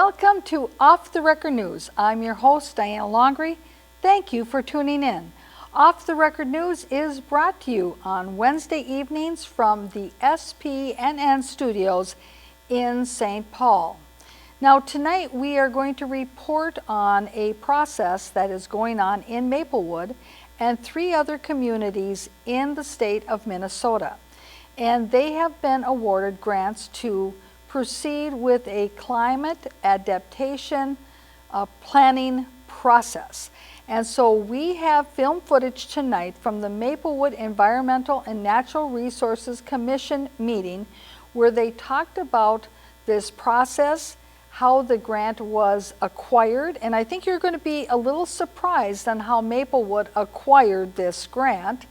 Welcome to Off the Record News. I'm your host, Diana Longry. Thank you for tuning in. Off the Record News is brought to you on Wednesday evenings from the SPNN studios in St. Paul. Now tonight we are going to report on a process that is going on in Maplewood and 3 other communities in the state of Minnesota. And they have been awarded grants to proceed with a climate adaptation planning process. And so we have film footage tonight from the Maplewood Environmental and Natural Resources Commission meeting where they talked about this process, how the grant was acquired, and I think you're going to be a little surprised on how Maplewood acquired this grant,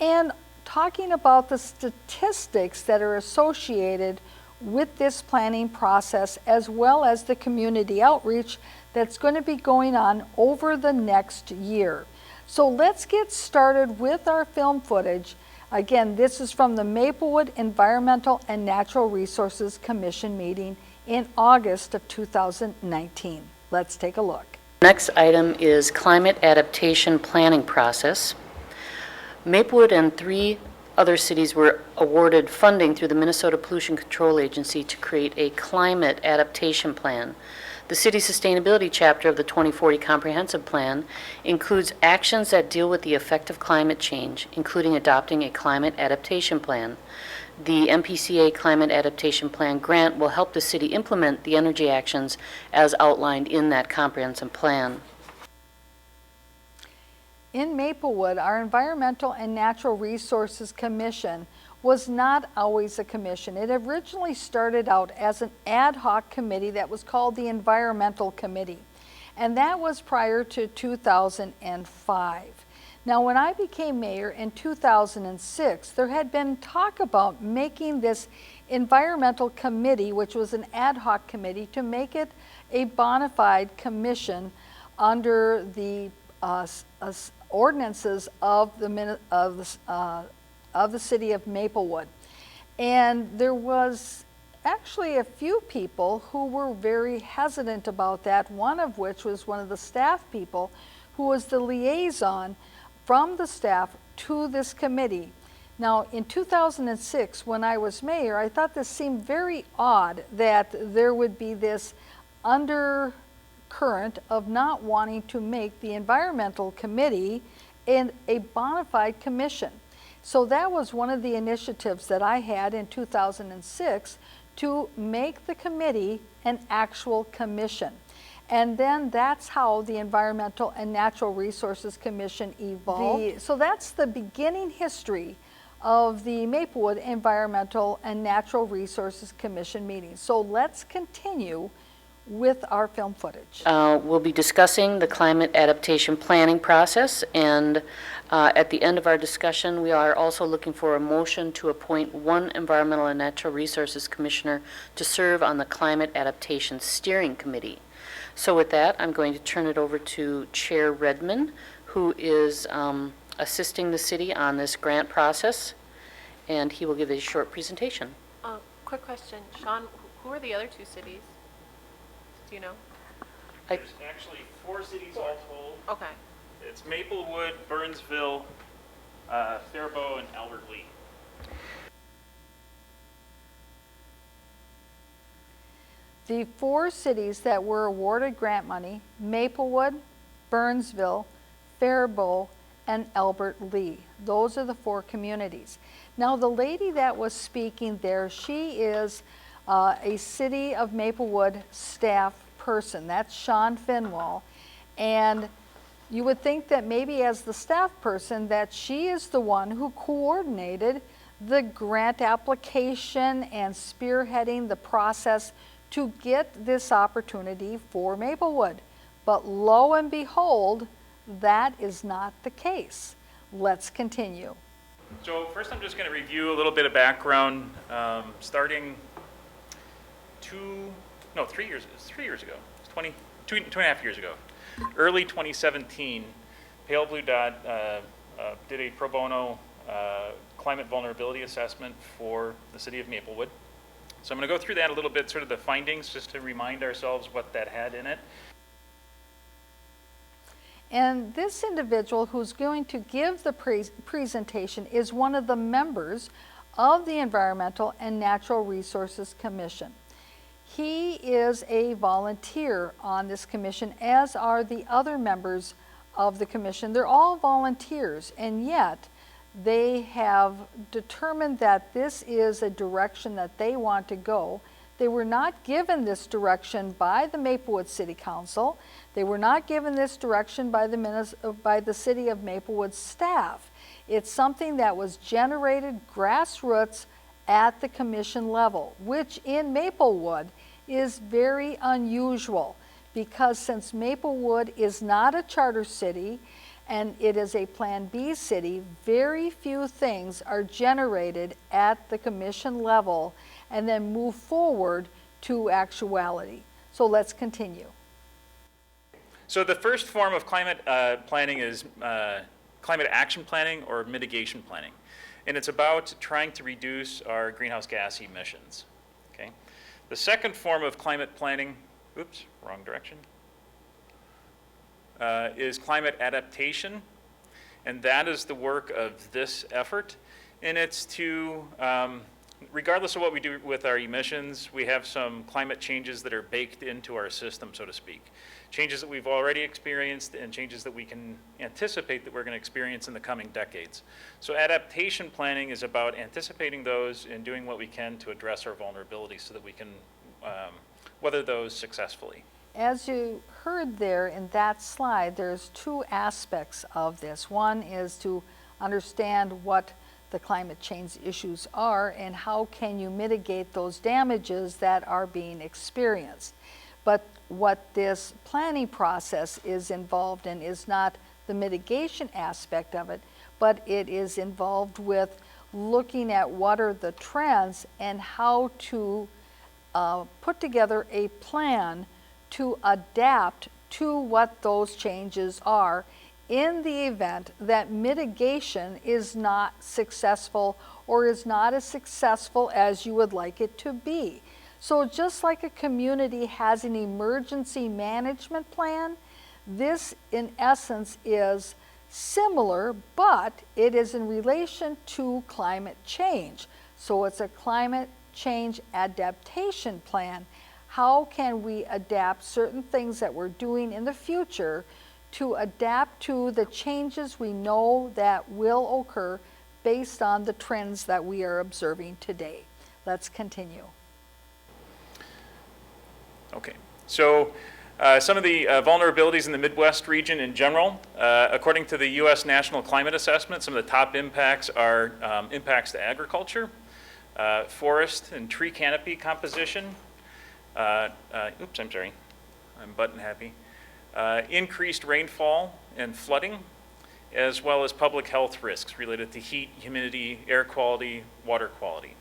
and talking about the statistics that are associated with this planning process, as well as the community outreach that's going to be going on over the next year. So let's get started with our film footage. Again, this is from the Maplewood Environmental and Natural Resources Commission meeting in August of 2019. Let's take a look. Next item is climate adaptation planning process. Maplewood and 3 other cities were awarded funding through the Minnesota Pollution Control Agency to create a climate adaptation plan. The city sustainability chapter of the 2040 Comprehensive Plan includes actions that deal with the effect of climate change, including adopting a climate adaptation plan. The MPCA Climate Adaptation Plan grant will help the city implement the energy actions as outlined in that comprehensive plan. In Maplewood, our Environmental and Natural Resources Commission was not always a commission. It originally started out as an ad hoc committee that was called the Environmental Committee, and that was prior to 2005. Now, when I became mayor in 2006, there had been talk about making this environmental committee, which was an ad hoc committee, to make it a bona fide commission under the ordinances of the city of Maplewood. And there was actually a few people who were very hesitant about that, one of which was one of the staff people who was the liaison from the staff to this committee. Now, in 2006, when I was mayor, I thought this seemed very odd that there would be this undercurrent of not wanting to make the environmental committee a bona fide commission. So that was one of the initiatives that I had in 2006 to make the committee an actual commission. And then that's how the Environmental and Natural Resources Commission evolved. So that's the beginning history of the Maplewood Environmental and Natural Resources Commission meeting. So let's continue with our film footage. We'll be discussing the climate adaptation planning process, and at the end of our discussion, we are also looking for a motion to appoint 1 Environmental and Natural Resources Commissioner to serve on the Climate Adaptation Steering Committee. So with that, I'm going to turn it over to Chair Redmond, who is assisting the city on this grant process, and he will give a short presentation. Quick question, Sean, who are the other 2 cities? Do you know? There's actually 4 cities all told. Okay. It's Maplewood, Burnsville, Faribault, and Albert Lee. The 4 cities that were awarded grant money, Maplewood, Burnsville, Faribault, and Albert Lee. Those are the 4 communities. Now, the lady that was speaking there, she is a City of Maplewood staff person. That's Sean Finwall. And you would think that maybe as the staff person that she is the one who coordinated the grant application and spearheading the process to get this opportunity for Maplewood. But lo and behold, that is not the case. Let's continue. So first I'm just going to review a little bit of background starting 3 years ago. It's 2.5 years ago. Early 2017, Pale Blue Dot did a pro bono climate vulnerability assessment for the city of Maplewood. So I'm going to go through that a little bit, sort of the findings, just to remind ourselves what that had in it. And this individual who's going to give the presentation is one of the members of the Environmental and Natural Resources Commission. He is a volunteer on this commission, as are the other members of the commission. They're all volunteers, and yet they have determined that this is a direction that they want to go. They were not given this direction by the Maplewood City Council. They were not given this direction by the City of Maplewood staff. It's something that was generated grassroots at the commission level, which in Maplewood is very unusual, because since Maplewood is not a charter city and it is a Plan B city, very few things are generated at the commission level and then move forward to actuality. So let's continue. So the first form of climate planning is climate action planning or mitigation planning. And it's about trying to reduce our greenhouse gas emissions. Okay. The second form of climate planning, oops, wrong direction, is climate adaptation. And that is the work of this effort. And it's to, regardless of what we do with our emissions, we have some climate changes that are baked into our system, so to speak. Changes that we've already experienced and changes that we can anticipate that we're going to experience in the coming decades. So adaptation planning is about anticipating those and doing what we can to address our vulnerabilities so that we can weather those successfully. As you heard there in that slide, there's two aspects of this. One is to understand what the climate change issues are and how can you mitigate those damages that are being experienced. But what this planning process is involved in is not the mitigation aspect of it, but it is involved with looking at what are the trends and how to put together a plan to adapt to what those changes are in the event that mitigation is not successful or is not as successful as you would like it to be. So just like a community has an emergency management plan, this in essence is similar, but it is in relation to climate change. So it's a climate change adaptation plan. How can we adapt certain things that we're doing in the future to adapt to the changes we know that will occur based on the trends that we are observing today? Let's continue. Okay, so some of the vulnerabilities in the Midwest region in general, according to the U.S. National Climate Assessment, some of the top impacts are impacts to agriculture, forest and tree canopy composition, oops, I'm sorry, I'm button happy, increased rainfall and flooding, as well as public health risks related to heat, humidity, air quality, water quality.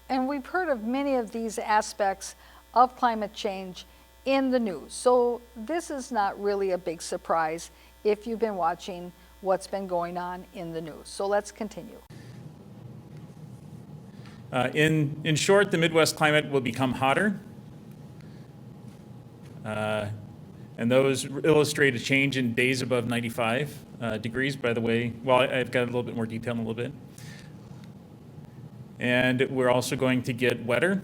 And we've heard of many of these aspects of climate change in the news. So this is not really a big surprise if you've been watching what's been going on in the news. So let's continue. In short, the Midwest climate will become hotter. And those illustrate a change in days above 95 degrees, by the way. Well, I've got a little bit more detail in a little bit. And we're also going to get wetter,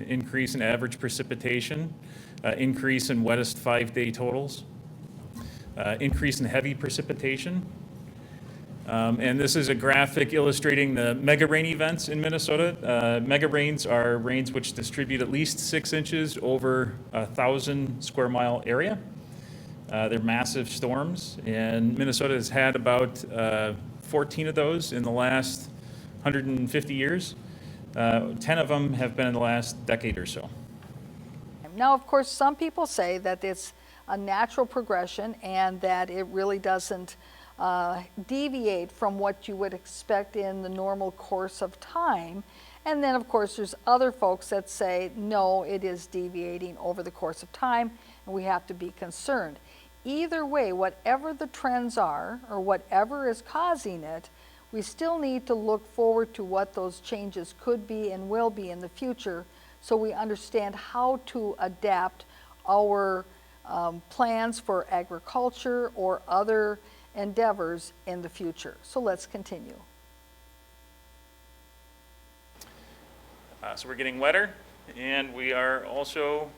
increase in average precipitation, increase in wettest 5-day totals, increase in heavy precipitation. And this is a graphic illustrating the mega rain events in Minnesota. Mega rains are rains which distribute at least 6 inches over 1,000 square mile area. They're massive storms, and Minnesota has had about 14 of those in the last 150 years. 10 of them have been in the last decade or so. Now, of course, some people say that it's a natural progression and that it really doesn't deviate from what you would expect in the normal course of time. And then, of course, there's other folks that say, no, it is deviating over the course of time, and we have to be concerned. Either way, whatever the trends are or whatever is causing it, We still need to look forward to what those changes could be and will be in the future, so we understand how to adapt our plans for agriculture or other endeavors in the future. So let's continue. So we're getting wetter, and we are also,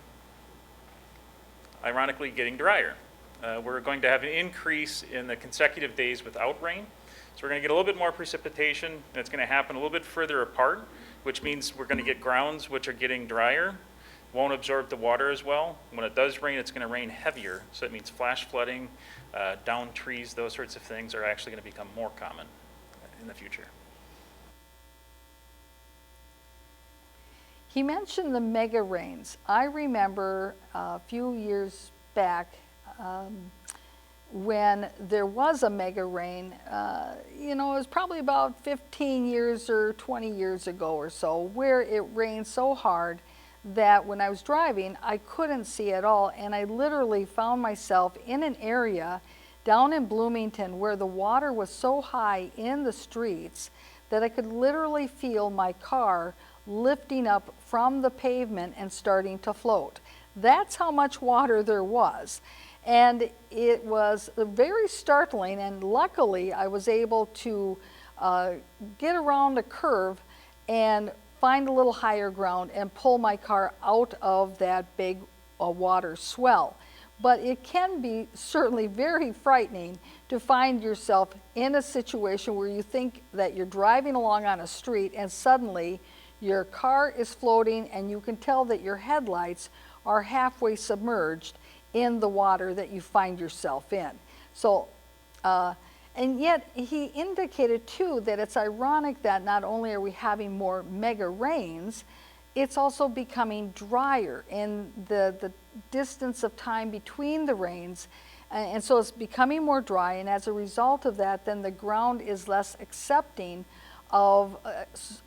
ironically, getting drier. We're going to have an increase in the consecutive days without rain. So we're going to get a little bit more precipitation, and it's going to happen a little bit further apart, which means we're going to get grounds which are getting drier, won't absorb the water as well. When it does rain, it's going to rain heavier. So that means flash flooding, down trees, those sorts of things are actually going to become more common in the future. He mentioned the mega rains. I remember a few years back when there was a mega rain, it was probably about 15 years or 20 years ago or so, where it rained so hard that when I was driving, I couldn't see at all, and I literally found myself in an area down in Bloomington where the water was so high in the streets that I could literally feel my car lifting up from the pavement and starting to float. That's how much water there was. And it was very startling, and luckily I was able to get around a curve and find a little higher ground and pull my car out of that big water swell. But it can be certainly very frightening to find yourself in a situation where you think that you're driving along on a street and suddenly your car is floating and you can tell that your headlights are halfway submerged in the water that you find yourself in. So, and yet he indicated too that it's ironic that not only are we having more mega rains, it's also becoming drier in the distance of time between the rains. And so it's becoming more dry, and as a result of that, then the ground is less accepting of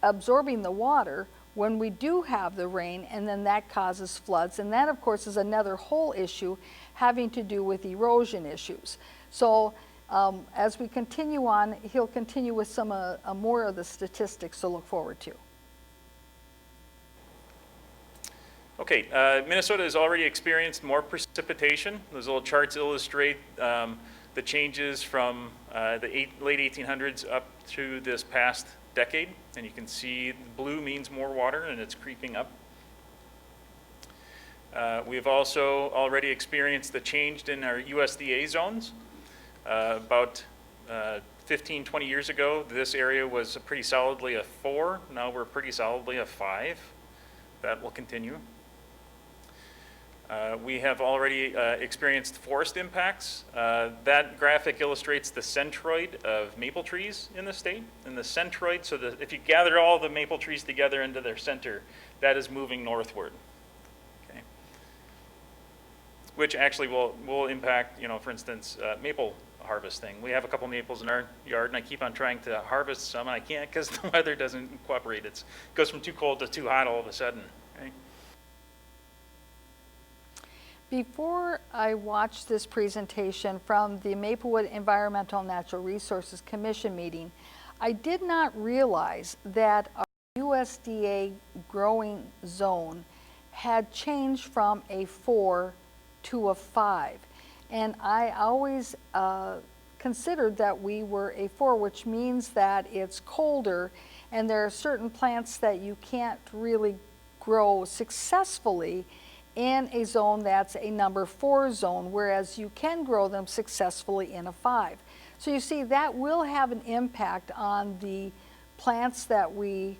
absorbing the water when we do have the rain, and then that causes floods. And that, of course, is another whole issue having to do with erosion issues. So as we continue on, he'll continue with some more of the statistics to look forward to. Okay, Minnesota has already experienced more precipitation. Those little charts illustrate the changes from the late 1800s up to this past decade. And you can see blue means more water, and it's creeping up. We've also already experienced the change in our USDA zones. About 15, 20 years ago, this area was pretty solidly a 4. Now we're pretty solidly a 5. That will continue. We have already experienced forest impacts. That graphic illustrates the centroid of maple trees in the state. And the centroid, so if you gather all the maple trees together into their center, that is moving northward. Okay. Which actually will impact, for instance, maple harvesting. We have a couple maples in our yard, and I keep on trying to harvest some, and I can't because the weather doesn't cooperate. It goes from too cold to too hot all of a sudden. Okay? Before I watched this presentation from the Maplewood Environmental Natural Resources Commission meeting, I did not realize that our USDA growing zone had changed from a 4 to a 5. And I always considered that we were a 4, which means that it's colder and there are certain plants that you can't really grow successfully in a zone that's a number 4 zone, whereas you can grow them successfully in a 5. So you see, that will have an impact on the plants that we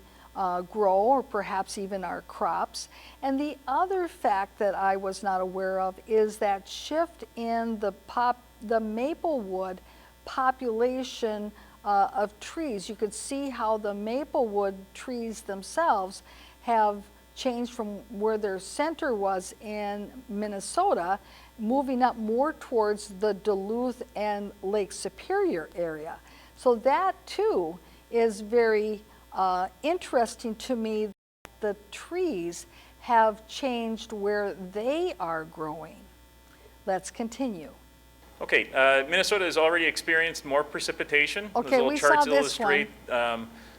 grow, or perhaps even our crops. And the other fact that I was not aware of is that shift in the maplewood population of trees. You could see how the maplewood trees themselves have changed from where their center was in Minnesota, moving up more towards the Duluth and Lake Superior area. So that too is very interesting to me, that the trees have changed where they are growing. Let's continue. Okay, Minnesota has already experienced more precipitation. Okay, Those little we saw charts this one. illustrate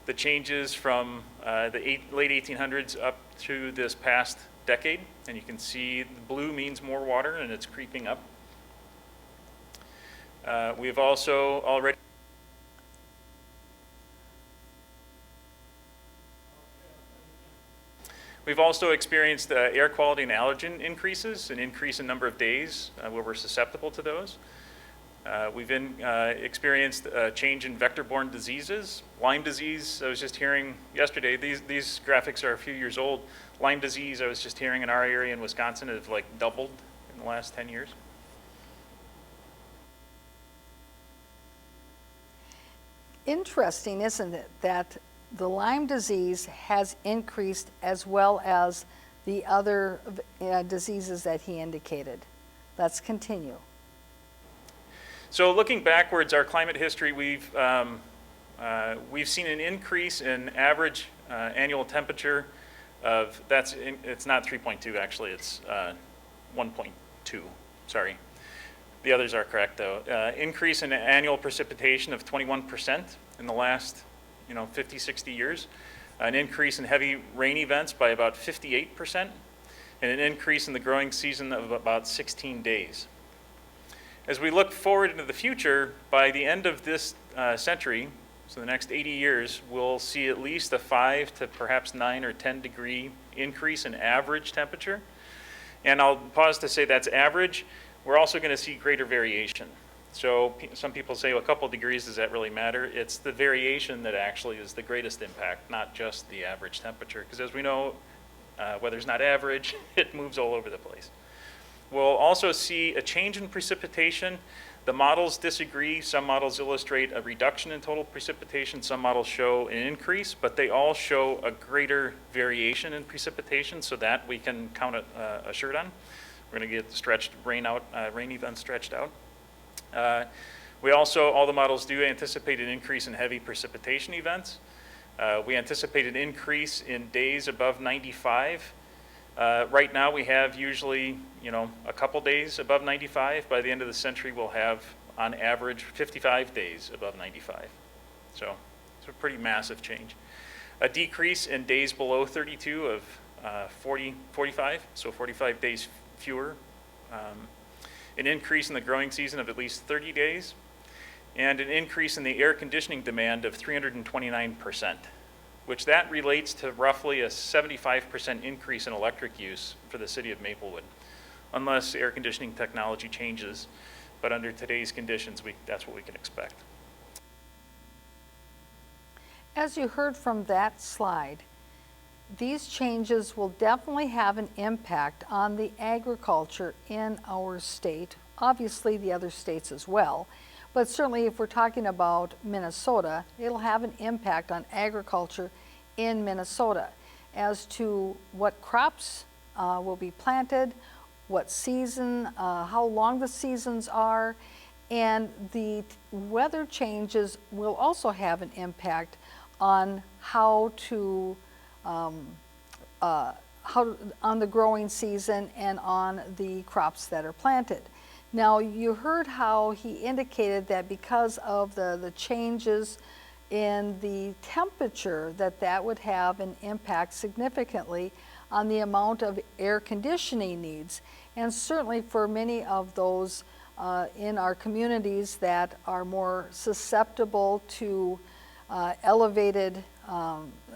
the changes from the late 1800s up to this past decade. And you can see the blue means more water and it's creeping up. We've also already experienced air quality and allergen increases, an increase in number of days where we're susceptible to those. We've experienced a change in vector-borne diseases. Lyme disease, I was just hearing yesterday, these graphics are a few years old. Lyme disease, I was just hearing in our area in Wisconsin, have like doubled in the last 10 years. Interesting, isn't it, that the Lyme disease has increased as well as the other diseases that he indicated. Let's continue. So looking backwards, our climate history, we've seen an increase in average annual temperature of, it's not 3.2 actually, it's 1.2, sorry. The others are correct though. Increase in annual precipitation of 21% in the last 50, 60 years. An increase in heavy rain events by about 58%, and an increase in the growing season of about 16 days. As we look forward into the future, by the end of this century, so the next 80 years, we'll see at least a 5 to perhaps 9 or 10 degree increase in average temperature. And I'll pause to say that's average. We're also going to see greater variation. So some people say, well, a couple degrees, does that really matter? It's the variation that actually is the greatest impact, not just the average temperature. Because as we know, weather's not average, it moves all over the place. We'll also see a change in precipitation. The models disagree. Some models illustrate a reduction in total precipitation. Some models show an increase, but they all show a greater variation in precipitation, so that we can count assured on. We're going to get rain events stretched out. We also, all the models do anticipate an increase in heavy precipitation events. We anticipate an increase in days above 95. Right now we have usually, a couple days above 95. By the end of the century, we'll have, on average, 55 days above 95. So it's a pretty massive change. A decrease in days below 32 of 45, so 45 days fewer. An increase in the growing season of at least 30 days, and an increase in the air conditioning demand of 329%, which that relates to roughly a 75% increase in electric use for the city of Maplewood, unless air conditioning technology changes. But under today's conditions, that's what we can expect. As you heard from that slide, these changes will definitely have an impact on the agriculture in our state, obviously the other states as well, but certainly if we're talking about Minnesota, it'll have an impact on agriculture in Minnesota as to what crops will be planted, what season, how long the seasons are, and the weather changes will also have an impact on how on the growing season and on the crops that are planted. Now, you heard how he indicated that because of the changes in the temperature, that would have an impact significantly on the amount of air conditioning needs. And certainly for many of those in our communities that are more susceptible to elevated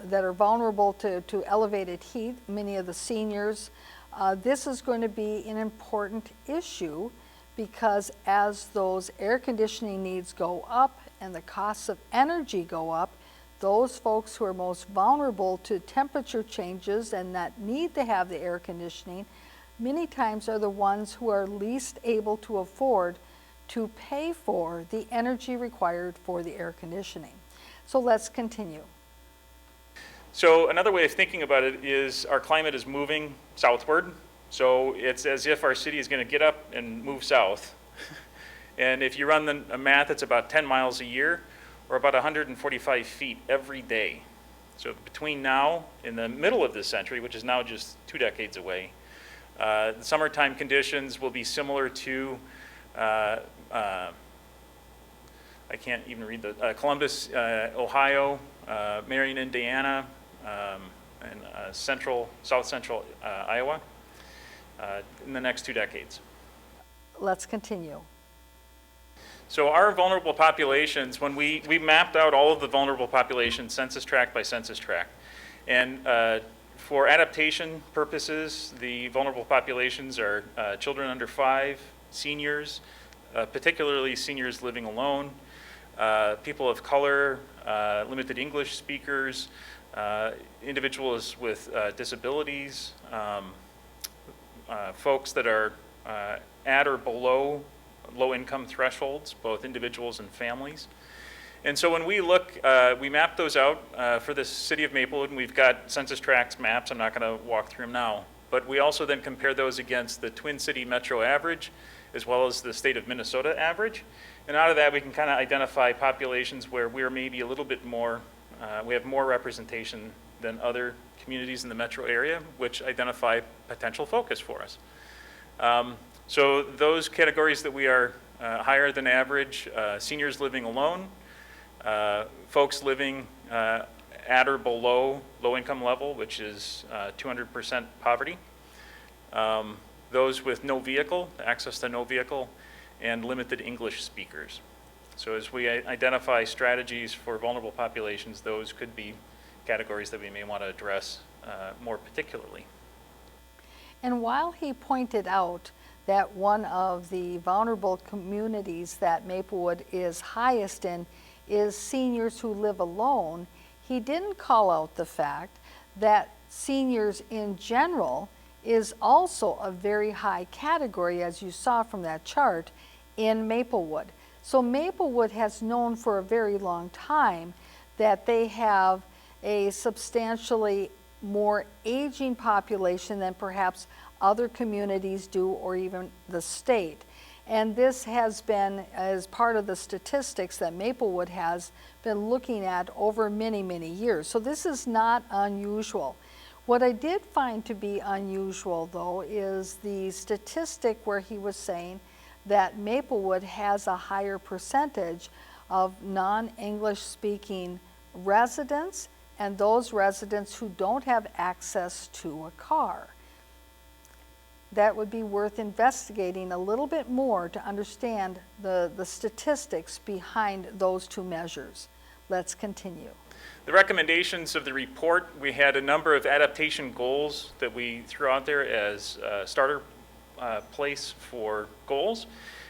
that are vulnerable to elevated heat, many of the seniors, this is going to be an important issue because as those air conditioning needs go up and the costs of energy go up, those folks who are most vulnerable to temperature changes and that need to have the air conditioning many times are the ones who are least able to afford to pay for the energy required for the air conditioning. So let's continue. So another way of thinking about it is our climate is moving southward. So it's as if our city is going to get up and move south. And if you run the math, it's about 10 miles a year or about 145 feet every day. So between now and the middle of this century, which is now just 2 decades away, the summertime conditions will be similar to I can't even read the, Columbus, Ohio, Marion, Indiana, and south central Iowa in the next 2 decades. Let's continue. So our vulnerable populations, when we mapped out all of the vulnerable populations census tract by census tract, and for adaptation purposes, the vulnerable populations are children under 5, seniors, particularly seniors living alone, people of color, limited English speakers, individuals with disabilities, folks that are at or below low-income thresholds, both individuals and families. And so when we look, we map those out for the city of Maplewood, and we've got census tracts maps. I'm not going to walk through them now. But we also then compare those against the Twin City metro average, as well as the state of Minnesota average. And out of that, we can kind of identify populations where we're maybe a little bit more, we have more representation than other communities in the metro area, which identify potential focus for us. So those categories that we are higher than average, seniors living alone, folks living at or below low income level, which is 200% poverty, those with no vehicle, access to no vehicle, and limited English speakers. So as we identify strategies for vulnerable populations, those could be categories that we may want to address more particularly. And while he pointed out that one of the vulnerable communities that Maplewood is highest in is seniors who live alone, he didn't call out the fact that seniors in general is also a very high category, as you saw from that chart, in Maplewood. So Maplewood has known for a very long time that they have a substantially more aging population than perhaps other communities do, or even the state. And this has been as part of the statistics that Maplewood has been looking at over many, many years. So this is not unusual. What I did find to be unusual, though, is the statistic where he was saying that Maplewood has a higher percentage of non-English speaking residents and those residents who don't have access to a car. That would be worth investigating a little bit more to understand the statistics behind those two measures. Let's continue. The recommendations of the report, we had a number of adaptation goals that we threw out there as a starter place for goals.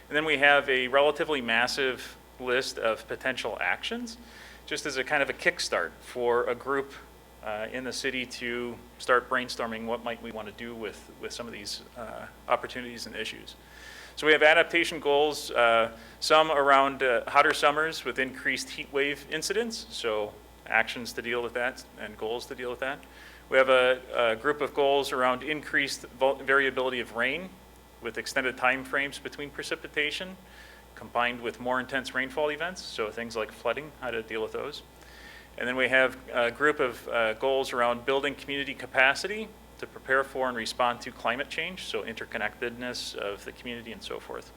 And then we have a relatively massive list of potential actions, just as a kind of a kickstart for a group in the city to start brainstorming what might we want to do with some of these opportunities and issues. So we have adaptation goals, some around hotter summers with increased heat wave incidents, so actions to deal with that and goals to deal with that. We have a group of goals around increased variability of rain with extended time frames between precipitation, combined with more intense rainfall events, so things like flooding, how to deal with those. And then we have a group of goals around building community capacity to prepare for and respond to climate change, so interconnectedness of the community and so forth.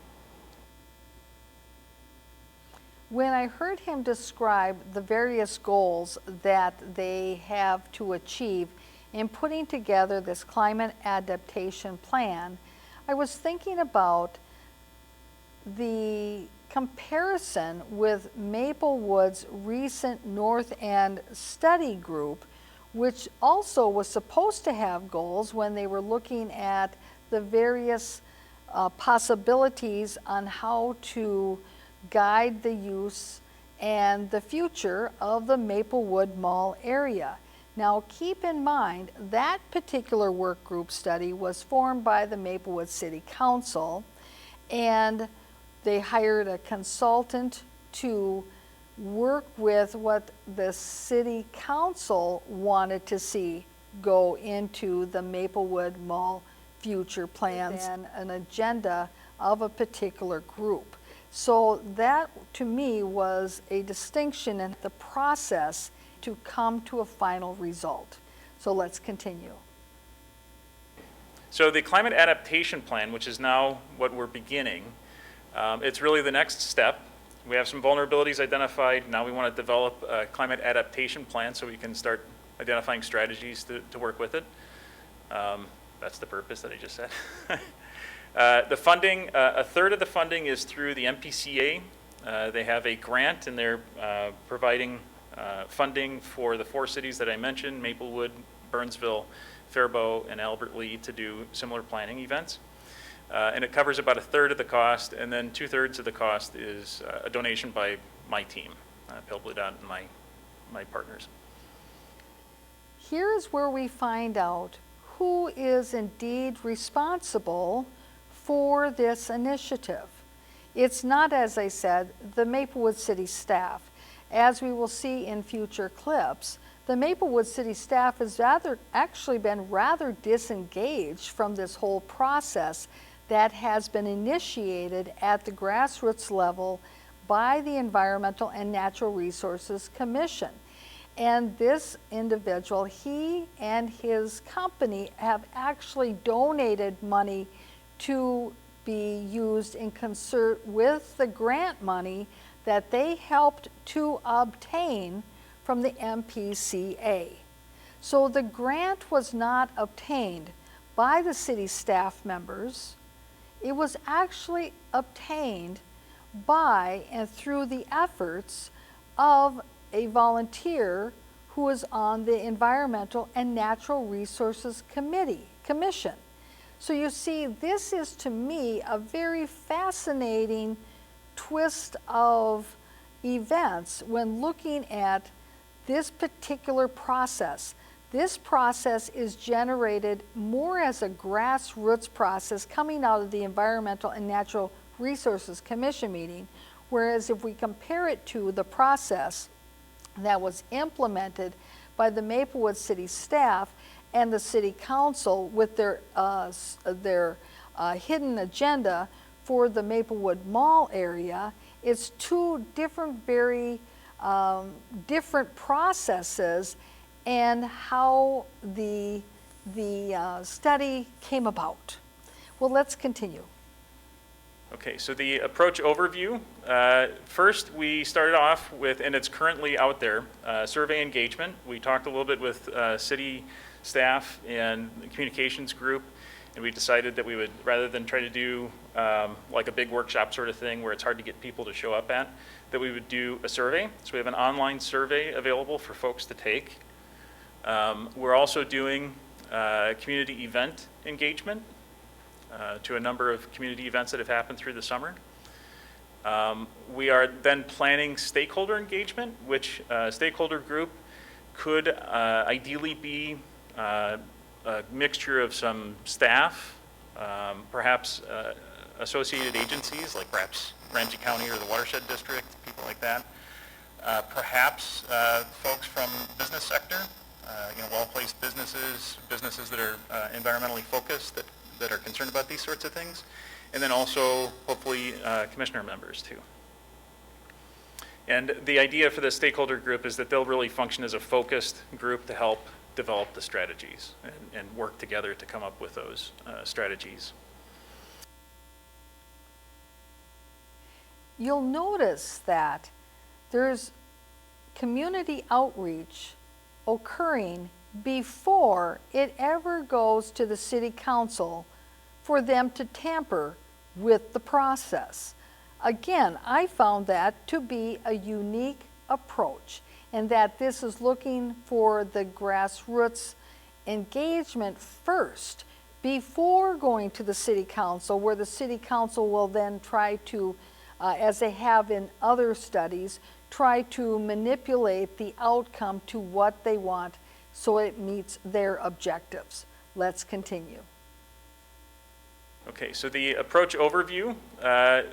When I heard him describe the various goals that they have to achieve in putting together this climate adaptation plan, I was thinking about the comparison with Maplewood's recent North End study group, which also was supposed to have goals when they were looking at the various possibilities on how to guide the use and the future of the Maplewood Mall area. Now keep in mind that particular work group study was formed by the Maplewood City Council, and they hired a consultant to work with what the City Council wanted to see go into the Maplewood Mall future plans and an agenda of a particular group. So that, to me, was a distinction in the process to come to a final result. So let's continue. So the climate adaptation plan, which is now what we're beginning, It's really the next step. We have some vulnerabilities identified. Now we want to develop a climate adaptation plan so we can start identifying strategies to work with it. That's the purpose that I just said. The funding, a third of the funding is through the MPCA. They have a grant and they're providing funding for the 4 cities that I mentioned, Maplewood, Burnsville, Faribault, and Albert Lea, to do similar planning events. And it covers about a third of the cost, and then 2/3 of the cost is a donation by my team, Pale Blue Dot and my partners. Here's where we find out who is indeed responsible for this initiative. It's not, as I said, the Maplewood City staff. As we will see in future clips, the Maplewood City staff has actually been rather disengaged from this whole process that has been initiated at the grassroots level by the Environmental and Natural Resources Commission. And this individual, he and his company have actually donated money to be used in concert with the grant money that they helped to obtain from the MPCA. So the grant was not obtained by the city staff members. It was actually obtained by and through the efforts of a volunteer who was on the Environmental and Natural Resources Commission. So you see, this is to me a very fascinating twist of events when looking at this particular process. This process is generated more as a grassroots process coming out of the Environmental and Natural Resources Commission meeting, whereas if we compare it to the process that was implemented by the Maplewood City staff and the City Council with their hidden agenda for the Maplewood Mall area, it's 2 different, very different processes and how the study came about. Well, let's continue. Okay, so the approach overview. First, we started off with, and it's currently out there, survey engagement. We talked a little bit with city staff and the communications group, and we decided that we would, rather than try to do like a big workshop sort of thing where it's hard to get people to show up at, that we would do a survey. So we have an online survey available for folks to take. We're also doing community event engagement to a number of community events that have happened through the summer. We are then planning stakeholder engagement, which stakeholder group could ideally be a mixture of some staff, perhaps associated agencies, like perhaps Ramsey County or the Watershed District, people like that. Perhaps folks from business sector, well-placed businesses that are environmentally focused, that are concerned about these sorts of things, and then also hopefully commissioner members too. And the idea for the stakeholder group is that they'll really function as a focused group to help develop the strategies and work together to come up with those strategies. You'll notice that there's community outreach occurring before it ever goes to the city council for them to tamper with the process. Again, I found that to be a unique approach, and that this is looking for the grassroots engagement first before going to the city council, where the city council will then try to, as they have in other studies, try to manipulate the outcome to what they want so it meets their objectives. Let's continue. Okay, so the approach overview.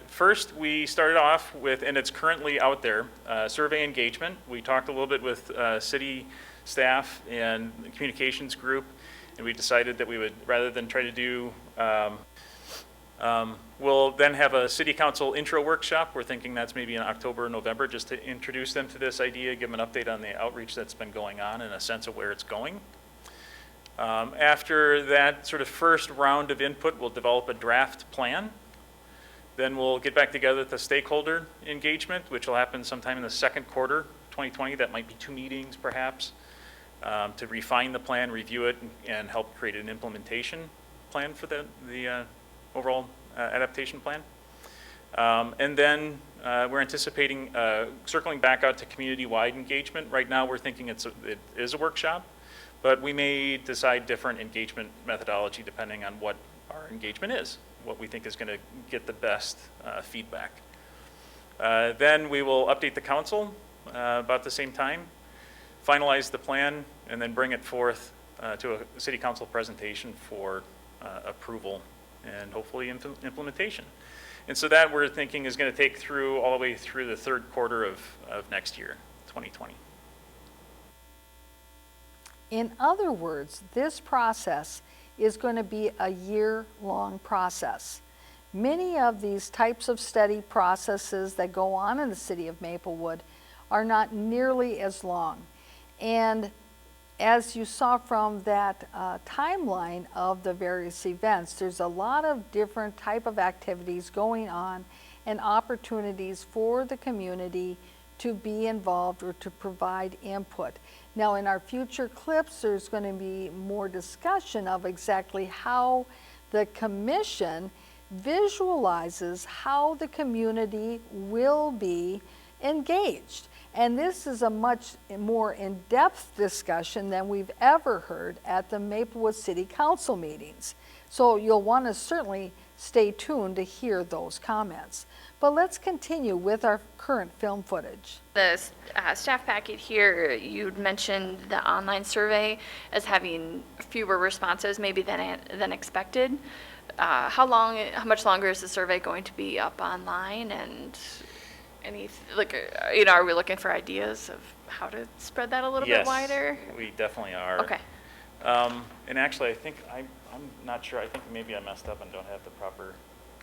First, we started off with, and it's currently out there, survey engagement. We talked a little bit with city staff and the communications group, and we decided that we would, rather than try to do, we'll then have a city council intro workshop. We're thinking that's maybe in October or November, just to introduce them to this idea, give them an update on the outreach that's been going on and a sense of where it's going. After that sort of first round of input, we'll develop a draft plan. Then we'll get back together with the stakeholder engagement, which will happen sometime in the second quarter, 2020. That might be 2 meetings perhaps, to refine the plan, review it, and help create an implementation plan for the overall adaptation plan. And then we're anticipating circling back out to community-wide engagement. Right now, we're thinking it is a workshop, but we may decide different engagement methodology depending on what our engagement is, what we think is going to get the best feedback. Then we will update the council about the same time, finalize the plan, and then bring it forth to a city council presentation for approval and hopefully implementation. And so that we're thinking is going to take all the way through the third quarter of next year, 2020. In other words, this process is going to be a year-long process. Many of these types of study processes that go on in the city of Maplewood are not nearly as long. And as you saw from that timeline of the various events, there's a lot of different type of activities going on and opportunities for the community to be involved or to provide input. Now in our future clips, there's going to be more discussion of exactly how the commission visualizes how the community will be engaged. And this is a much more in-depth discussion than we've ever heard at the Maplewood City Council meetings. So you'll want to certainly stay tuned to hear those comments. But let's continue with our current film footage. The staff packet here, you'd mentioned the online survey as having fewer responses maybe than expected. How much longer is the survey going to be up online, and are we looking for ideas of how to spread that a little bit wider? Yes, we definitely are. Okay. And actually, I think I'm not sure. I think maybe I messed up and don't have the proper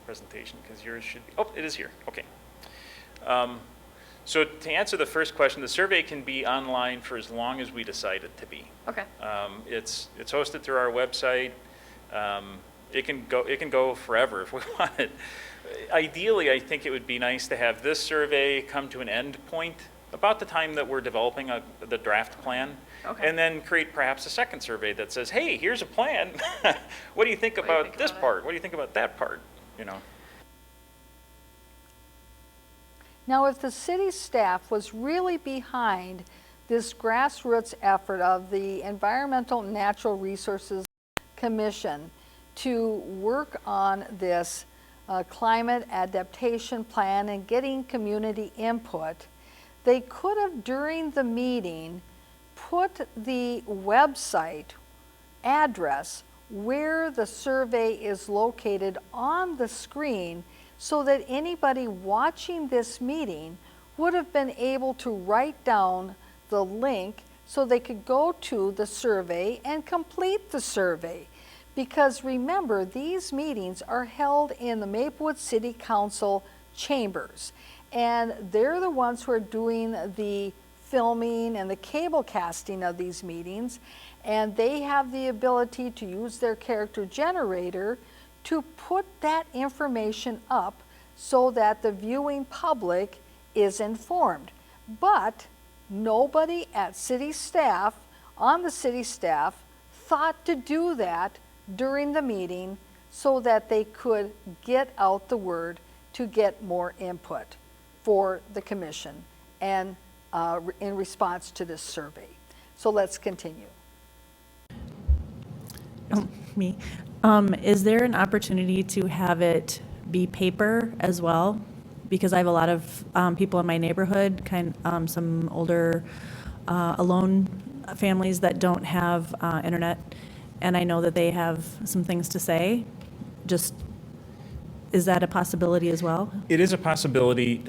presentation, because yours should be. Oh, it is here. Okay. So to answer the first question, the survey can be online for as long as we decide it to be. Okay. It's hosted through our website. It can go forever if we want it. Ideally, I think it would be nice to have this survey come to an end point about the time that we're developing the draft plan. Okay. And then create perhaps a second survey that says, hey, here's a plan. What do you think about this part? What do you think about that part? Now, if the city staff was really behind this grassroots effort of the Environmental Natural Resources Commission to work on this climate adaptation plan and getting community input, they could have, during the meeting, put the website address where the survey is located on the screen, so that anybody watching this meeting would have been able to write down the link so they could go to the survey and complete the survey. Because remember, these meetings are held in the Maplewood City Council chambers, and they're the ones who are doing the filming and the cable casting of these meetings, and they have the ability to use their character generator to put that information up so that the viewing public is informed. But nobody at city staff, on the city staff, thought to do that during the meeting so that they could get out the word to get more input for the commission and in response to this survey. So let's continue. Me. Is there an opportunity to have it be paper as well? Because I have a lot of people in my neighborhood, some older alone families that don't have internet, and I know that they have some things to say. Is that a possibility as well? It is a possibility.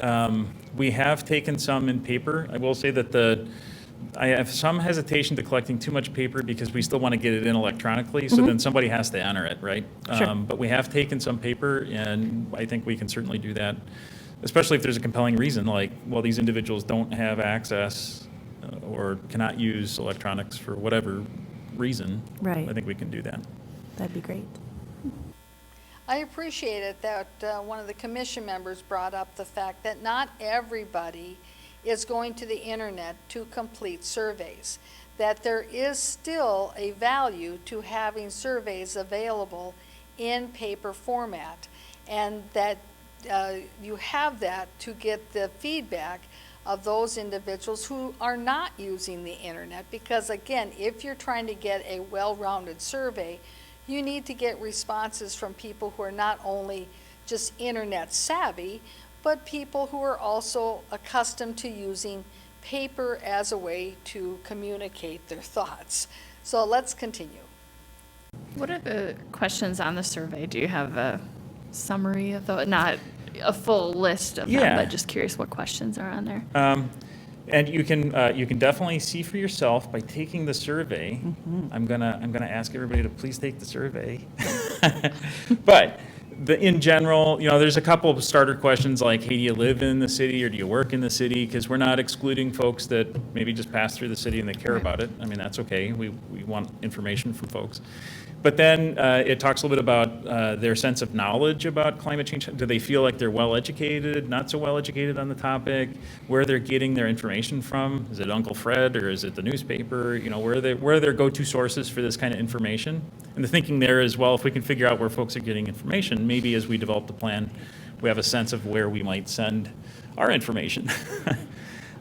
We have taken some in paper. I will say that I have some hesitation to collecting too much paper because we still want to get it in electronically, so then somebody has to enter it, right? Sure. But we have taken some paper, and I think we can certainly do that, especially if there's a compelling reason, like, well, these individuals don't have access or cannot use electronics for whatever reason. Right. I think we can do that. That'd be great. I appreciate it that one of the commission members brought up the fact that not everybody is going to the internet to complete surveys, that there is still a value to having surveys available in paper format, and that you have that to get the feedback of those individuals who are not using the internet. Because again, if you're trying to get a well-rounded survey, you need to get responses from people who are not only just internet savvy, but people who are also accustomed to using paper as a way to communicate their thoughts. So let's continue. What are the questions on the survey? Do you have a summary of those? Not a full list of them, Yeah. but just curious what questions are on there. And you can definitely see for yourself by taking the survey. I'm gonna ask everybody to please take the survey. But in general, there's a couple of starter questions like, hey, do you live in the city or do you work in the city? Because we're not excluding folks that maybe just pass through the city and they care about it. I mean, that's okay. We want information from folks. But then it talks a little bit about their sense of knowledge about climate change. Do they feel like they're well-educated, not so well-educated on the topic? Where they're getting their information from? Is it Uncle Fred or is it the newspaper? Where are their go-to sources for this kind of information? And the thinking there is, well, if we can figure out where folks are getting information, maybe as we develop the plan, we have a sense of where we might send our information.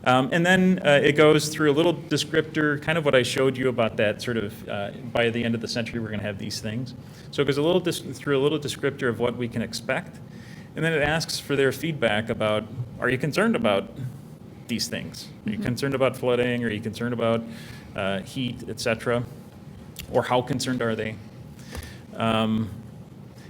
And then it goes through a little descriptor, kind of what I showed you about that sort of, by the end of the century, we're going to have these things. So it goes through a little descriptor of what we can expect. And then it asks for their feedback about, are you concerned about these things? Are you concerned about flooding? Are you concerned about heat, et cetera? Or how concerned are they?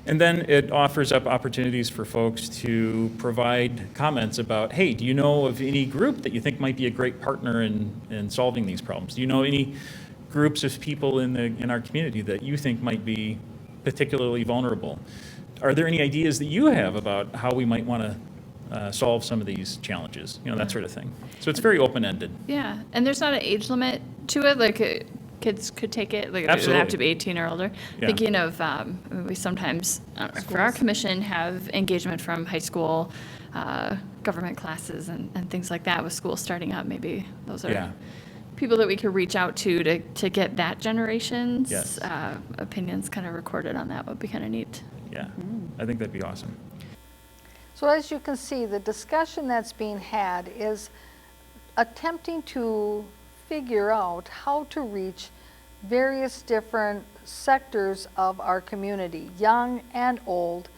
And then it offers up opportunities for folks to provide comments about, hey, do you know of any group that you think might be a great partner in solving these problems? Do you know any groups of people in our community that you think might be particularly vulnerable? Are there any ideas that you have about how we might want to solve some of these challenges? That sort of thing. So it's very open-ended. Yeah, and there's not an age limit to it, like kids could take it, like it would have to be 18 or older. Yeah. Thinking of, we sometimes, for our commission, have engagement from high school, government classes and things like that with schools starting up. Maybe those are people that we could reach out to get that generation's Yes. opinions kind of recorded on that would be kind of neat. Yeah, I think that'd be awesome. So as you can see, the discussion that's being had is attempting to figure out how to reach various different sectors of our community, young and old,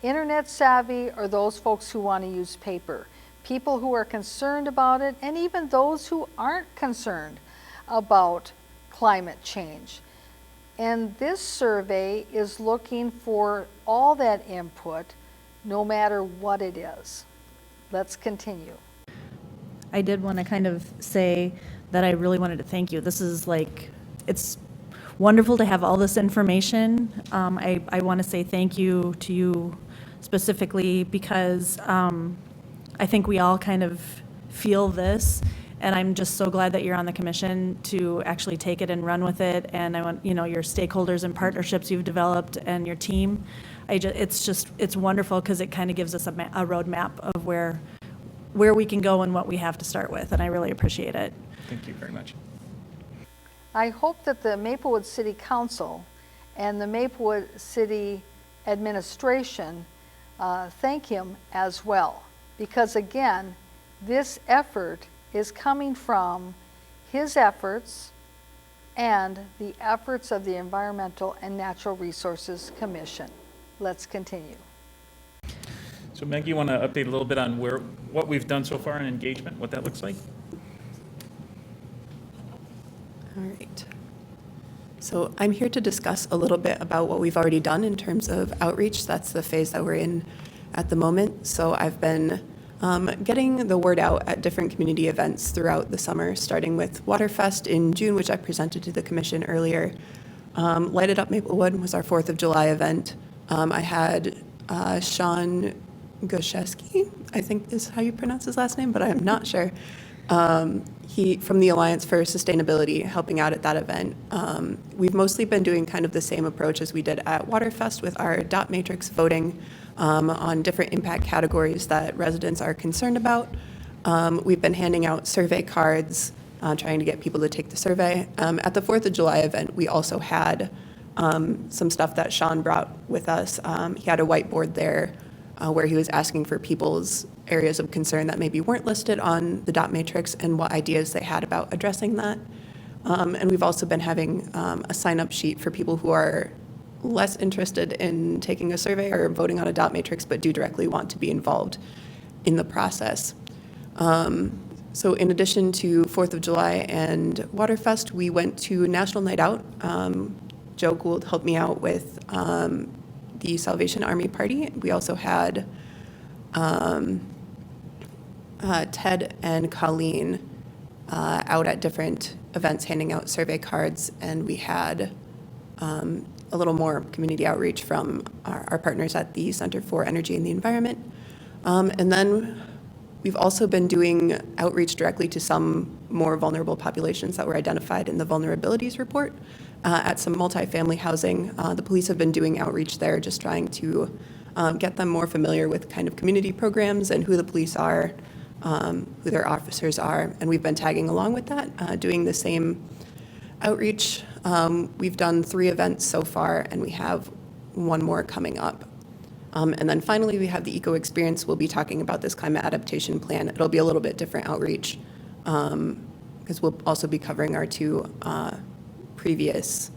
internet savvy, or those folks who want to use paper, people who are concerned about it, and even those who aren't concerned about climate change. And this survey is looking for all that input, no matter what it is. Let's continue. I did want to kind of say that I really wanted to thank you. This is it's wonderful to have all this information. I want to say thank you to you specifically because I think we all kind of feel this, and I'm just so glad that you're on the commission to actually take it and run with it. And I want, your stakeholders and partnerships you've developed and your team. It's wonderful because it kind of gives us a roadmap of where we can go and what we have to start with, and I really appreciate it. Thank you very much. I hope that the Maplewood City Council and the Maplewood City Administration thank him as well, because again, this effort is coming from his efforts and the efforts of the Environmental and Natural Resources Commission. Let's continue. So Meg, you want to update a little bit on what we've done so far in engagement, what that looks like? All right. So I'm here to discuss a little bit about what we've already done in terms of outreach. That's the phase that we're in at the moment. So I've been getting the word out at different community events throughout the summer, starting with Waterfest in June, which I presented to the commission earlier. Light It Up Maplewood was our 4th of July event. I had Sean Gosheski, I think is how you pronounce his last name, but I am not sure, From the Alliance for Sustainability, helping out at that event. We've mostly been doing kind of the same approach as we did at Waterfest with our dot matrix voting on different impact categories that residents are concerned about. We've been handing out survey cards, trying to get people to take the survey. At the 4th of July event, we also had some stuff that Sean brought with us. He had a whiteboard there where he was asking for people's areas of concern that maybe weren't listed on the dot matrix and what ideas they had about addressing that. And we've also been having a sign-up sheet for people who are less interested in taking a survey or voting on a dot matrix, but do directly want to be involved in the process. So in addition to 4th of July and Waterfest, we went to National Night Out. Joe Gould helped me out with the Salvation Army Party. We also had Ted and Colleen out at different events handing out survey cards, and we had a little more community outreach from our partners at the Center for Energy and the Environment. And then we've also been doing outreach directly to some more vulnerable populations that were identified in the vulnerabilities report at some multifamily housing. The police have been doing outreach there, just trying to get them more familiar with kind of community programs and who the police are, who their officers are, and we've been tagging along with that, doing the same outreach. We've done 3 events so far, and we have 1 more coming up. And then finally, we have the Eco Experience. We'll be talking about this climate adaptation plan. It'll be a little bit different outreach because we'll also be covering our 2 previous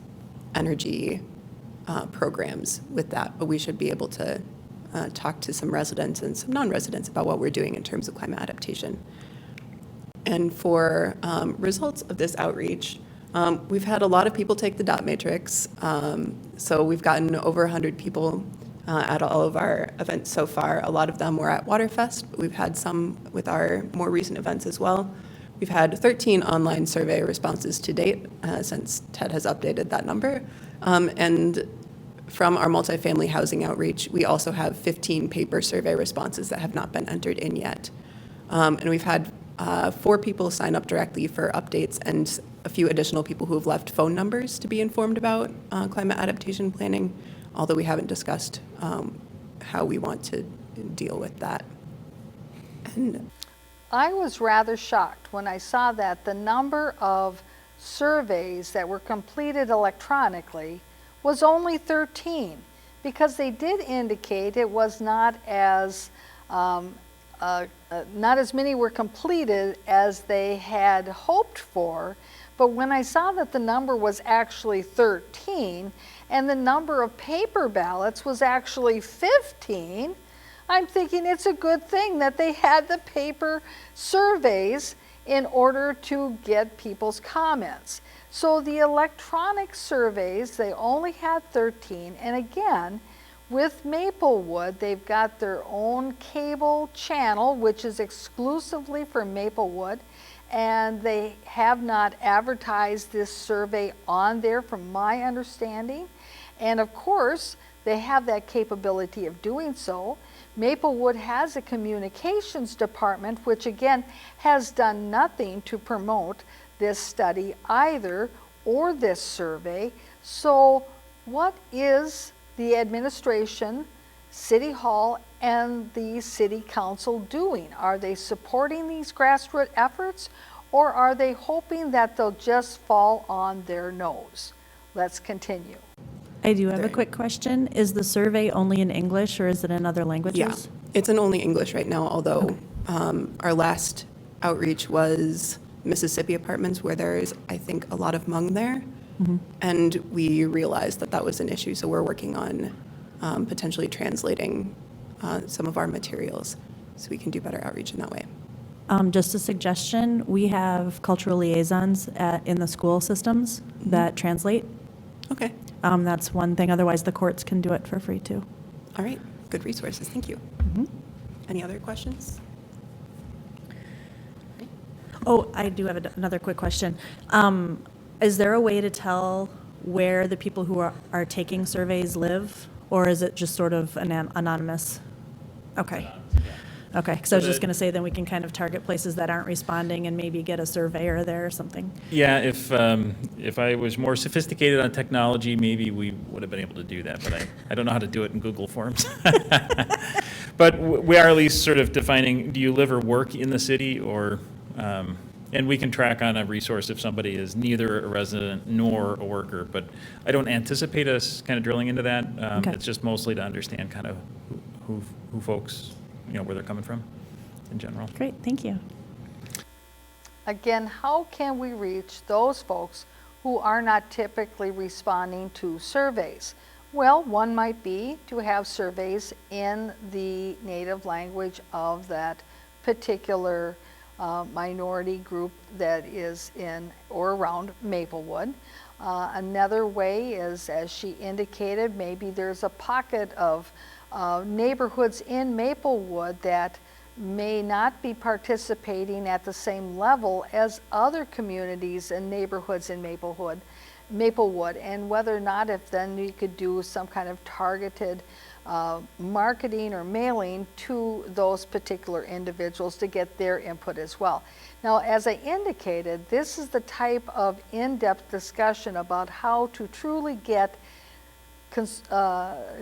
energy programs with that, but we should be able to talk to some residents and some non-residents about what we're doing in terms of climate adaptation. And for results of this outreach, we've had a lot of people take the dot matrix. So we've gotten over 100 people at all of our events so far. A lot of them were at Waterfest, but we've had some with our more recent events as well. We've had 13 online survey responses to date since Ted has updated that number. And from our multifamily housing outreach, we also have 15 paper survey responses that have not been entered in yet. And we've had 4 people sign up directly for updates and a few additional people who have left phone numbers to be informed about climate adaptation planning, although we haven't discussed how we want to deal with that. And I was rather shocked when I saw that the number of surveys that were completed electronically was only 13, because they did indicate it was not as many were completed as they had hoped for. But when I saw that the number was actually 13 and the number of paper ballots was actually 15, I'm thinking it's a good thing that they had the paper surveys in order to get people's comments. So the electronic surveys, they only had 13, and again, with Maplewood, they've got their own cable channel, which is exclusively for Maplewood, and they have not advertised this survey on there from my understanding. And of course, they have that capability of doing so. Maplewood has a communications department, which again has done nothing to promote this study either, or this survey. So what is the administration, City Hall, and the City Council doing? Are they supporting these grassroots efforts, or are they hoping that they'll just fall on their nose? Let's continue. I do have a quick question. Is the survey only in English, or is it in other languages? yeah, it's in only English right now, although our last outreach was Mississippi apartments, where there's, I think, a lot of Hmong there. And we realized that that was an issue, so we're working on potentially translating some of our materials so we can do better outreach in that way. Just a suggestion, we have cultural liaisons in the school systems that translate. Okay, That's one thing, otherwise the courts can do it for free too. all right, good resources, thank you. Any other questions? Oh, I do have another quick question. Is there a way to tell where the people who are taking surveys live, or is it just sort of anonymous? Okay. Okay, because I was So just the- going to say, then we can kind of target places that aren't responding and maybe get a surveyor there or something. Yeah, if I was more sophisticated on technology, maybe we would have been able to do that, but I don't know how to do it in Google Forms. But we are at least sort of defining, do you live or work in the city, or, and we can track on a resource if somebody is neither a resident nor a worker, but I don't anticipate us kind of drilling into that. Okay. It's just mostly to understand kind of who folks, where they're coming from in general. Great, thank you. Again, how can we reach those folks who are not typically responding to surveys? Well, one might be to have surveys in the native language of that particular minority group that is in or around Maplewood. Another way is, as she indicated, maybe there's a pocket of neighborhoods in Maplewood that may not be participating at the same level as other communities and neighborhoods in Maplewood, and whether or not if then we could do some kind of targeted marketing or mailing to those particular individuals to get their input as well. Now, as I indicated, this is the type of in-depth discussion about how to truly get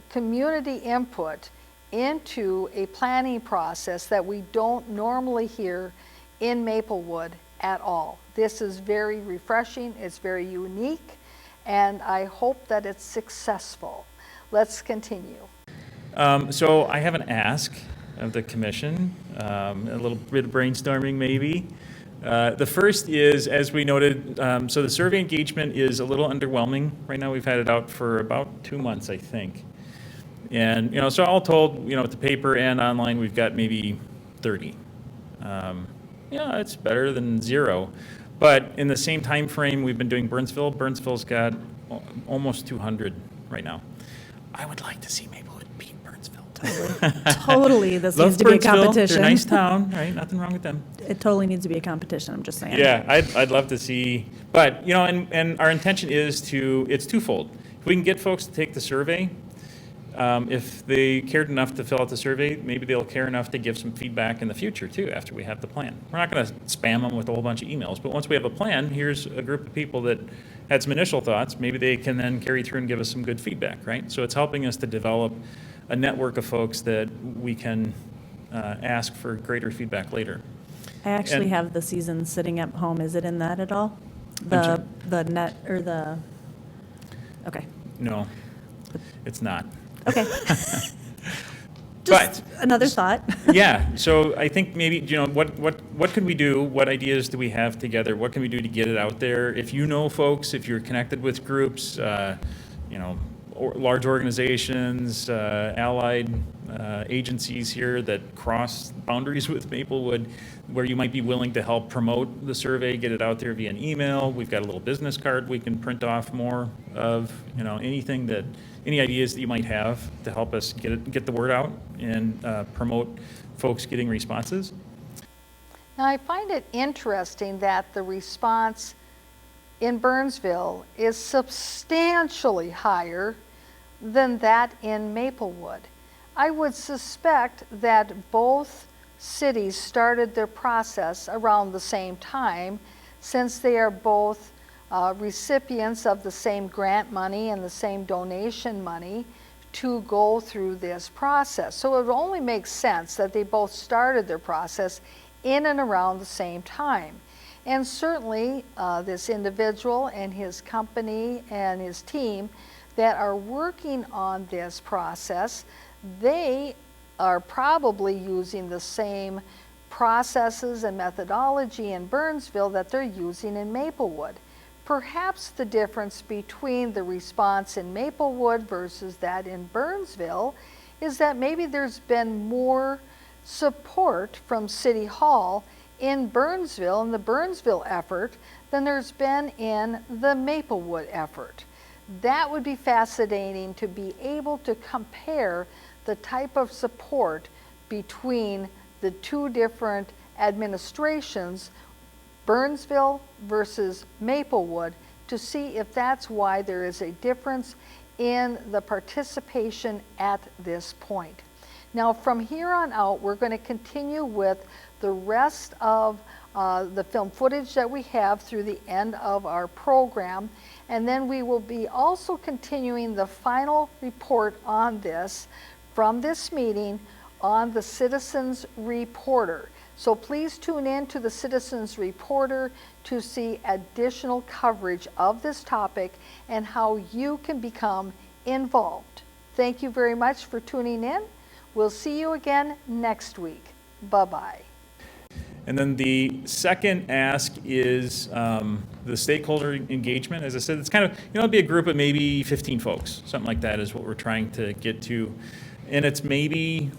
community input into a planning process that we don't normally hear in Maplewood at all. This is very refreshing, it's very unique, and I hope that it's successful. Let's continue. So I have an ask of the commission, a little bit of brainstorming maybe. The first is, as we noted, so the survey engagement is a little underwhelming. Right now we've had it out for about 2 months, I think. And, so all told, with the paper and online, we've got maybe 30. It's better than 0. But in the same time frame, we've been doing Burnsville. Burnsville's got almost 200 right now. I would like to see Maplewood beat Burnsville. Totally, this Love needs to be a Burnsville. competition. They're a nice town, right? Nothing wrong with them. It totally needs to be a competition, I'm just saying. Yeah, I'd love to see, but, and our intention is it's twofold. If we can get folks to take the survey, if they cared enough to fill out the survey, maybe they'll care enough to give some feedback in the future too, after we have the plan. We're not going to spam them with a whole bunch of emails, but once we have a plan, here's a group of people that had some initial thoughts, maybe they can then carry through and give us some good feedback, right? So it's helping us to develop a network of folks that we can ask for greater feedback later. I actually And- have the season sitting at home. Is it in that at all? sorry? The net, or the, okay, No, it's not. okay. But Just another thought. yeah, so I think maybe, what could we do? What ideas do we have together? What can we do to get it out there? If you know folks, if you're connected with groups, or large organizations, allied agencies here that cross boundaries with Maplewood, where you might be willing to help promote the survey, get it out there via an email. We've got a little business card we can print off more of, any ideas that you might have to help us get the word out and promote folks getting responses. Now, I find it interesting that the response in Burnsville is substantially higher than that in Maplewood. I would suspect that both cities started their process around the same time, since they are both recipients of the same grant money and the same donation money to go through this process. So it only makes sense that they both started their process in and around the same time. And certainly this individual and his company and his team that are working on this process, they are probably using the same processes and methodology in Burnsville that they're using in Maplewood. Perhaps the difference between the response in Maplewood versus that in Burnsville is that maybe there's been more support from City Hall in Burnsville, in the Burnsville effort, than there's been in the Maplewood effort. That would be fascinating to be able to compare the type of support between the two different administrations, Burnsville versus Maplewood, to see if that's why there is a difference in the participation at this point. Now, from here on out, we're going to continue with the rest of the film footage that we have through the end of our program. And then we will be also continuing the final report on this from this meeting on the Citizens Reporter. So please tune in to the Citizens Reporter to see additional coverage of this topic and how you can become involved. Thank you very much for tuning in. We'll see you again next week. Bye-bye. And then the second ask is the stakeholder engagement. As I said, it's kind of, it'd be a group of maybe 15 folks, something like that is what we're trying to get to. And it's maybe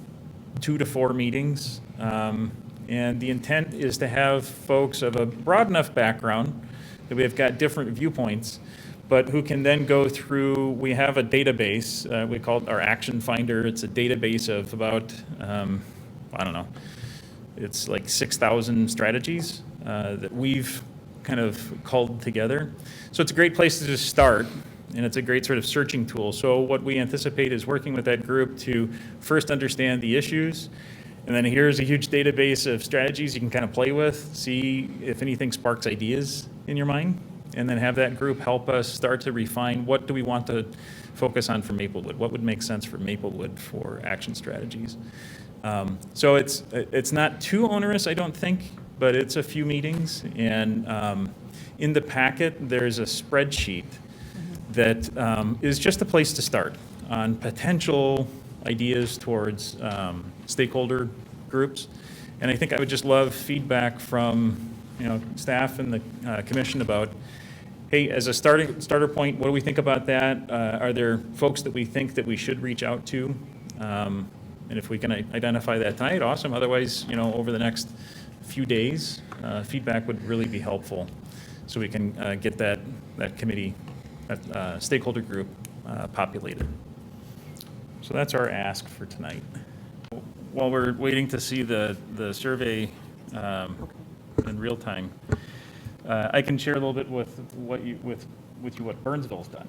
2 to 4 meetings. And the intent is to have folks of a broad enough background that we've got different viewpoints, but who can then go through, we have a database, we call it our Action Finder. It's a database of about, I don't know, it's like 6,000 strategies that we've kind of culled together. So it's a great place to just start, and it's a great sort of searching tool. So what we anticipate is working with that group to first understand the issues, and then here's a huge database of strategies you can kind of play with, see if anything sparks ideas in your mind, and then have that group help us start to refine what do we want to focus on for Maplewood, what would make sense for Maplewood for action strategies. So it's not too onerous, I don't think, but it's a few meetings, and in the packet there's a spreadsheet that is just a place to start on potential ideas towards stakeholder groups. And I think I would just love feedback from staff and the commission about, hey, as a starter point, what do we think about that? Are there folks that we think that we should reach out to? And if we can identify that tonight, awesome. Otherwise, over the next few days, feedback would really be helpful, so we can get that committee, that stakeholder group populated. So that's our ask for tonight. While we're waiting to see the survey in real time, I can share a little bit with what Burnsville's done.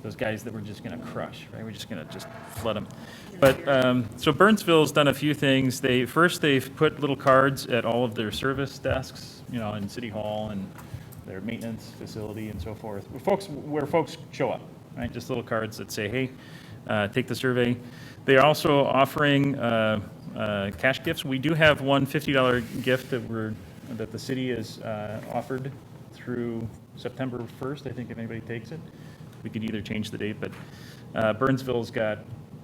Those guys that we're just going to crush, right? We're just going to flood them. But so Burnsville's done a few things. They've put little cards at all of their service desks, in City Hall and their maintenance facility and so forth, where folks show up, right? Just little cards that say, hey, take the survey. They're also offering cash gifts. We do have one $50 gift that the city has offered through September 1st, I think, if anybody takes it. We could either change the date, but Burnsville's got,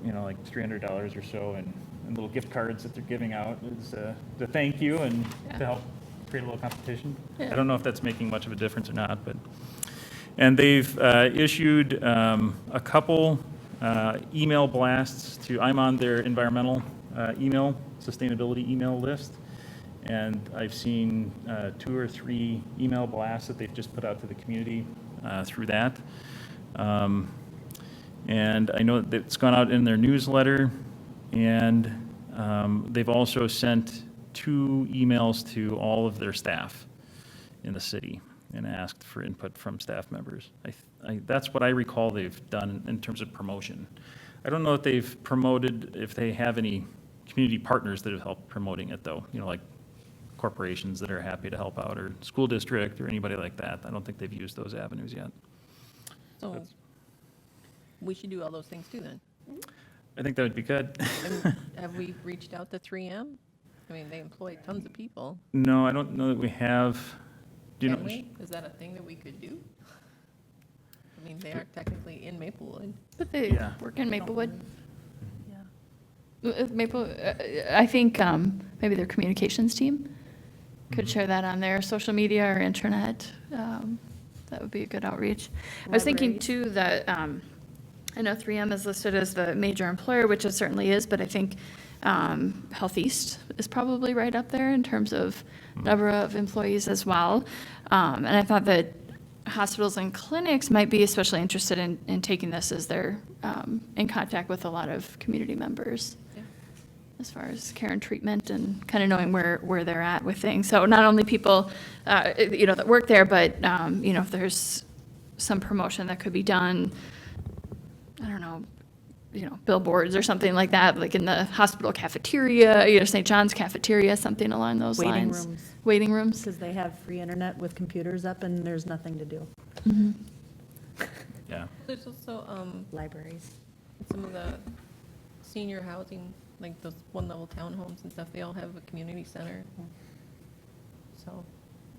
like $300 or so and little gift cards that they're giving out as to thank you and to help create a little competition. Yeah. I don't know if that's making much of a difference or not, and they've issued a couple email blasts I'm on their environmental sustainability email list, and I've seen 2 or 3 email blasts that they've just put out to the community through that. And I know that it's gone out in their newsletter, and they've also sent 2 emails to all of their staff in the city and asked for input from staff members. That's what I recall they've done in terms of promotion. I don't know if they've promoted, if they have any community partners that have helped promoting it, though, like corporations that are happy to help out, or school district, or anybody like that. I don't think they've used those avenues yet. So we should do all those things too, then. I think that would be good. And have we reached out to 3M? I mean, they employ tons of people. No, I don't know that we have. Can we? Is that a thing that we could do? I mean, they aren't technically in Maplewood. But they work in Maplewood. I think maybe their communications team could share that on their social media or intranet. That would be a good outreach. I was thinking too that I know 3M is listed as the major employer, which it certainly is, but I think Health East is probably right up there in terms of number of employees as well. And I thought that hospitals and clinics might be especially interested in taking this, as they're in contact with a lot of community members as far as care and treatment, and kind of knowing where they're at with things. So not only people, that work there, but, if there's some promotion that could be done, I don't know, billboards or something like that, like in the hospital cafeteria, St. John's cafeteria, something along those Waiting lines. rooms. Waiting rooms. Because they have free internet with computers up and there's nothing to do. Yeah. There's also, Libraries. some of the senior housing, like those one-level townhomes and stuff, they all have a community center. So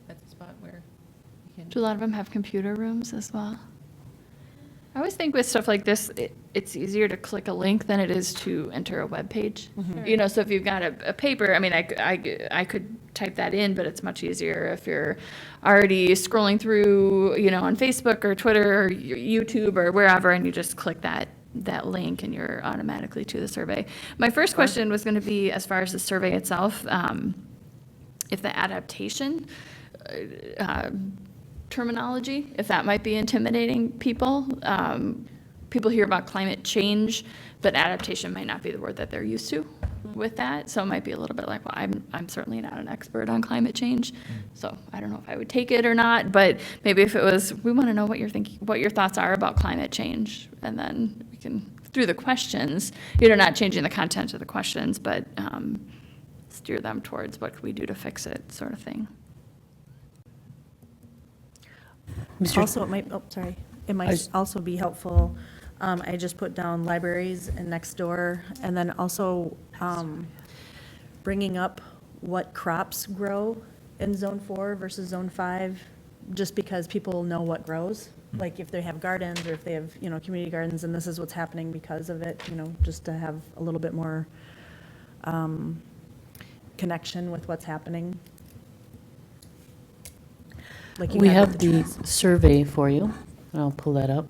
that's a spot where you Do a can, lot of them have computer rooms as well? I always think with stuff like this, it's easier to click a link than it is to enter a web page. So if you've got a paper, I mean, I could type that in, but it's much easier if you're already scrolling through, on Facebook or Twitter or YouTube or wherever, and you just click that link and you're automatically to the survey. My first question was going to be, as far as the survey itself, if the adaptation terminology, if that might be intimidating people. People hear about climate change, but adaptation might not be the word that they're used to with that. So it might be a little bit like, well, I'm certainly not an expert on climate change, so I don't know if I would take it or not. But maybe if it was, we want to know what your thoughts are about climate change, and then we can, through the questions, not changing the content of the questions, but steer them towards what could we do to fix it, sort of thing. Also, it might also be helpful, I just put down libraries and next door, and then also bringing up what crops grow in Zone 4 versus Zone 5, just because people know what grows. Like if they have gardens or if they have, community gardens, and this is what's happening because of it, just to have a little bit more connection with what's happening. Like you We had have with the trees. survey for you. I'll pull that up.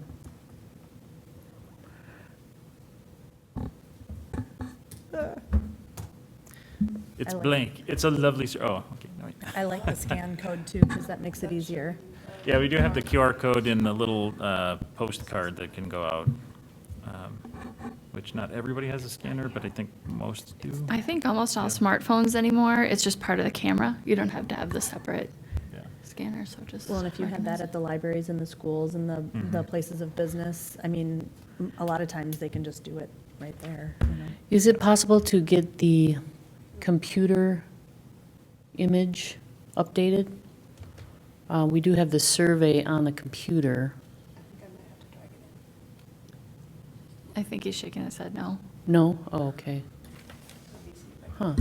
It's I like- blank. It's a lovely, oh, okay. No, wait. I like the scan code too, because that makes it easier. Yeah, we do have the QR code in the little postcard that can go out, which not everybody has a scanner, but I think most do. I think almost all Yeah. smartphones anymore, it's just part of the camera. You don't have to have the separate Yeah. scanner, so just. Well, and if you had that at the libraries and the schools and the places of business, I mean, a lot of times they can just do it right there, Is it possible to get the computer image updated? We do have the survey on the computer. I think he's shaking his head no. No? Oh, okay. Huh.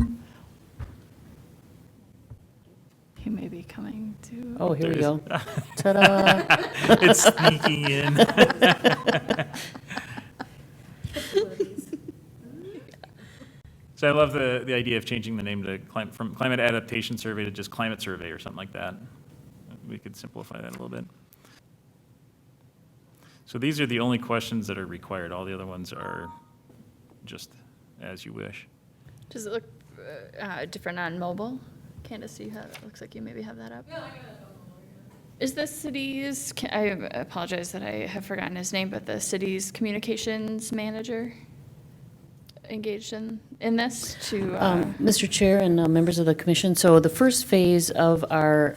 He may be coming to. Oh, here we There go. Ta-da! It's sneaking in. So I love the idea of changing the name to from Climate Adaptation Survey to just Climate Survey or something like that. We could simplify that a little bit. So these are the only questions that are required. All the other ones are just as you wish. Does it look different on mobile? Candace, it looks like you maybe have that up. Is the city's, I apologize that I have forgotten his name, but the city's communications manager engaged in this to? Mr. Chair and members of the commission, so the first phase of our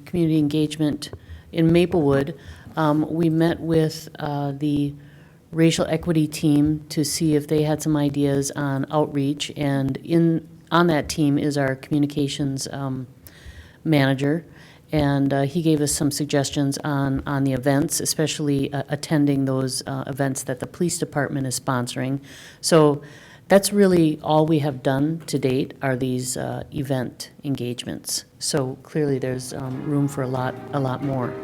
community engagement in Maplewood, we met with the racial equity team to see if they had some ideas on outreach, and on that team is our communications manager, and he gave us some suggestions on the events, especially attending those events that the police department is sponsoring. So that's really all we have done to date are these event engagements. So clearly there's room for a lot more.